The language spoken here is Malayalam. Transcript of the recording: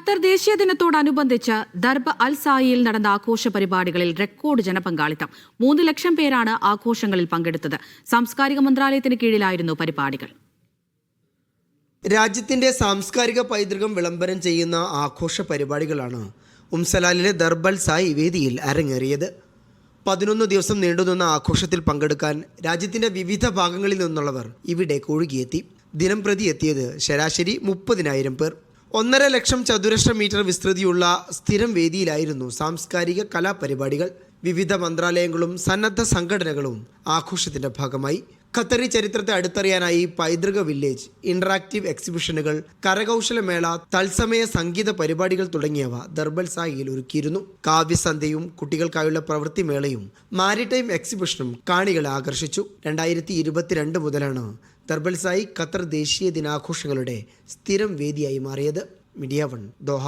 ഖത്തർ ദേശീയ ദിനത്തോടനുബന്ധിച്ച് ദർബ് അൽ സായിയിൽ നടന്ന ആഘോഷ പരിപാടികളിൽ റെക്കോർഡ് ജനപങ്കാളിത്തം. 3 ലക്ഷം പേരാണ് ആഘോഷങ്ങളിൽ പങ്കെടുത്തത്. സാംസ്കാരിക മന്ത്രാലയത്തിന് കീഴിലായിരുന്നു പരിപാടികൾ. രാജ്യത്തിന്റെ സാംസ്കാരിക പൈതൃകം വിളംബരം ചെയ്യുന്ന ആഘോഷ പരിപാടികളാണ് ഉംസലാലിലെ ദർബ് അൽ സായി വേദിയിൽ അരങ്ങേറിയത്. 11 ദിവസം നീണ്ടുനിന്ന ആഘോഷത്തിൽ പങ്കെടുക്കാൻ രാജ്യത്തിന്റെ വിവിധ ഭാഗങ്ങളിൽ നിന്നുള്ളവർ ഇവിടെ ഒഴുകിയെത്തി. ദിനം പ്രതി എത്തിയത് ശരാശരി 30,000 പേർ. 1.5 ലക്ഷം ചതുരശ്ര മീറ്റർ വിസ്തൃതിയുള്ള സ്ഥിരം വേദിയിലായിരുന്നു സാംസ്കാരിക കലാപരിപാടികൾ. വിവിധ മന്ത്രാലയങ്ങളും സന്നദ്ധ സംഘടനകളും ആഘോഷത്തിന്റെ ഭാഗമായി. ഖത്തറി ചരിത്രത്തെ അടുത്തറിയാനായി പൈതൃക വില്ലേജ്, ഇന്ററാക്റ്റീവ് എക്സിബിഷനുകൾ, കരകൗശലമേള, തത്സമയ സംഗീത പരിപാടികൾ തുടങ്ങിയവ ദർബ് അൽ സായിയിൽ ഒരുക്കിയിരുന്നു. കാവ്യസന്ധ്യയും കുട്ടികൾക്കായുള്ള പ്രവൃത്തിമേളയും മാരിടൈം എക്സിബിഷനും കാണികളെ ആകർഷിച്ചു. 2022 മുതലാണ് ദർബ് അൽ സായി ഖത്തർ ദേശീയ ദിനാഘോഷങ്ങളുടെ സ്ഥിരം വേദിയായി മാറിയത്. Media 1 Doha.